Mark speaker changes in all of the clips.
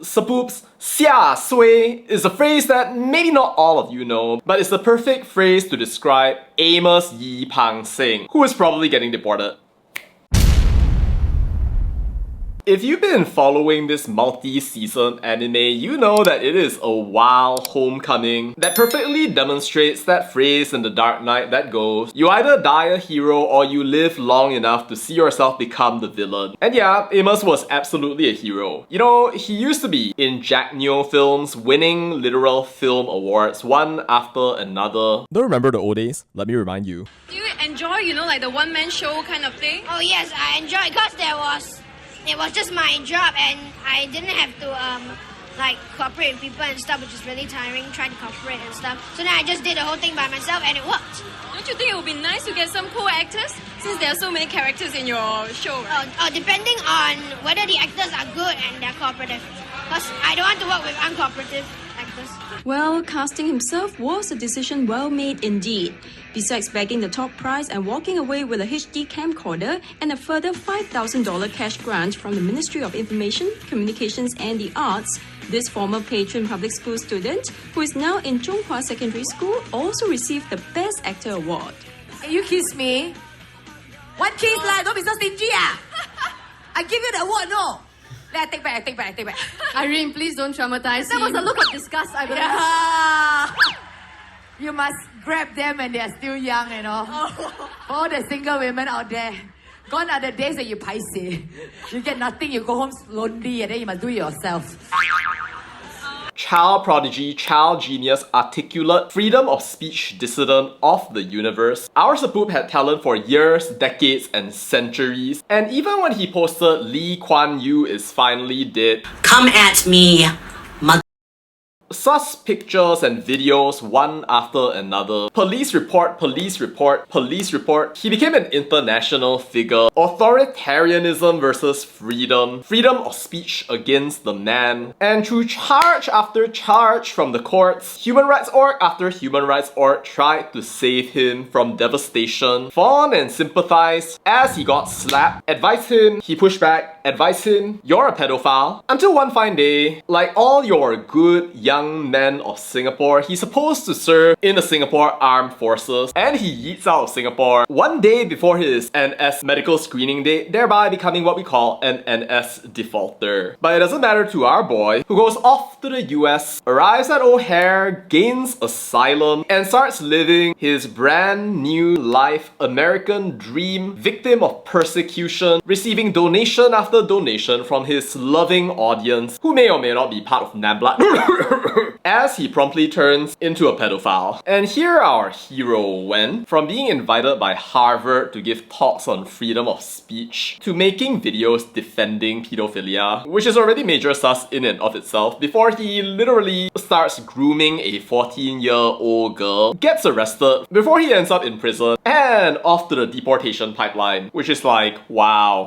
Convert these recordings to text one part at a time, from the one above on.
Speaker 1: Sapoops, xia sui is a phrase that maybe not all of you know, but it's the perfect phrase to describe Amos Yee Pang Sing, who is probably getting deported. If you've been following this multi-season anime, you know that it is a wild homecoming that perfectly demonstrates that phrase in The Dark Knight that goes, you either die a hero or you live long enough to see yourself become the villain. And yeah, Amos was absolutely a hero. You know, he used to be in Jack Neo films, winning literal film awards one after another.
Speaker 2: Don't remember the old days? Let me remind you.
Speaker 3: Do you enjoy, like the one-man show kind of thing?
Speaker 4: Oh yes, I enjoy it because it was just my job and I didn't have to like cooperate with people and stuff, which is really tiring, trying to cooperate and stuff. So then I just did the whole thing by myself and it worked.
Speaker 3: Don't you think it would be nice to get some co-actors since there are so many characters in your show, right?
Speaker 4: Depending on whether the actors are good and they're cooperative. Because I don't want to work with uncooperative actors.
Speaker 5: Well, casting himself was a decision well made indeed. Besides bagging the top prize and walking away with a HD camcorder and a further $5,000 cash grant from the Ministry of Information, Communications and the Arts, this former patron public school student, who is now in Zhonghua Secondary School, also received the Best Actor award.
Speaker 6: Hey, you kiss me? One kiss lah, don't be so stingy ah! I give you the award, no? I take back.
Speaker 3: Irene, please don't traumatize
Speaker 6: That was
Speaker 3: him.
Speaker 6: a look of disgust, I believe. Yeah. You must grab them when they're still young, you know. For all the single women out there, gone are the days that you paiseh. You get nothing, you go home lonely, and then you must do it yourself.
Speaker 1: Child prodigy, child genius, articulate, freedom of speech dissident of the universe. Our Sapoop had talent for years, decades, and centuries. And even when he posted Lee Kuan Yew is finally dead,
Speaker 7: come at me,
Speaker 1: sus pictures and videos one after another. Police report, police report, police report. He became an international figure. Authoritarianism versus freedom. Freedom of speech against the man. And through charge after charge from the courts, human rights org after human rights org tried to save him from devastation. Fawn and sympathize as he got slapped. Advise him, he pushed back. Advise him, you're a pedophile. Until one fine day, like all your good young men of Singapore, he's supposed to serve in the Singapore Armed Forces, and he yeets out of Singapore one day before his NS medical screening date, thereby becoming what we call an NS defaulter. But it doesn't matter to our boy, who goes off to the US, arrives at O'Hare, gains asylum, and starts living his brand new life, American dream, victim of persecution, receiving donation after donation from his loving audience, who may or may not be part of NAMBLA, as he promptly turns into a pedophile. And here our hero went from being invited by Harvard to give talks on freedom of speech to making videos defending pedophilia, which is already major sus in and of itself, before he literally starts grooming a 14-year-old girl, gets arrested before he ends up in prison, and off to the deportation pipeline, which is like, wow.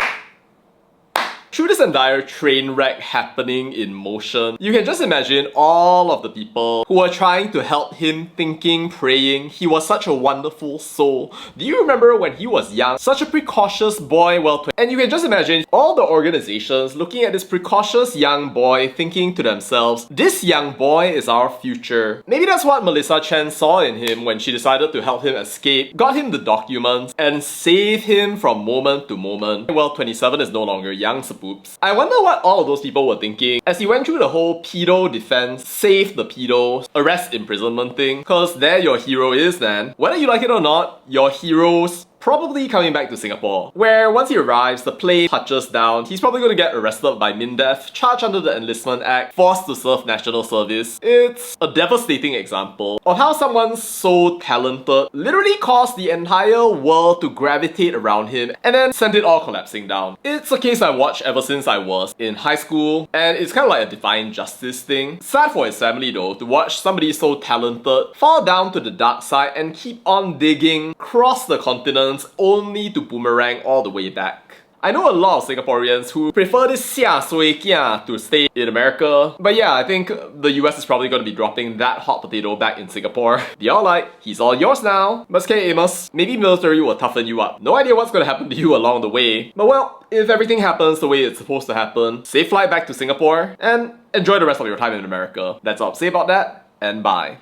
Speaker 1: Through this entire train wreck happening in motion, you can just imagine all of the people who were trying to help him, thinking, praying. He was such a wonderful soul. Do you remember when he was young? Such a precocious boy, and you can just imagine all the organizations looking at this precocious young boy, thinking to themselves, this young boy is our future. Maybe that's what Melissa Chen saw in him when she decided to help him escape, got him the documents, and save him from moment to moment. Well, 27 is no longer young, Oops. I wonder what all of those people were thinking as he went through the whole pedo defense, save the pedos, arrest imprisonment thing, cause there your hero is, man. Whether you like it or not, your hero's probably coming back to Singapore, where once he arrives, the plane touches down, he's probably going to get arrested by MINDEF, charged under the Enlistment Act, forced to serve national service. It's a devastating example of how someone so talented literally caused the entire world to gravitate around him and then sent it all collapsing down. It's a case I've watched ever since I was in high school, and it's kind of like a defying justice thing. Sad for his family though, to watch somebody so talented fall down to the dark side and keep on digging, cross the continent, only to boomerang all the way back. I know a lot of Singaporeans who prefer this xia sui kia to stay in America. But yeah, I think the US is probably going to be dropping that hot potato back in Singapore. The alright, he's all yours now. But okay, Amos, maybe military will toughen you up. No idea what's going to happen to you along the way. But well, if everything happens the way it's supposed to happen, safe flight back to Singapore and enjoy the rest of your time in America. That's all I'll say about that, and bye.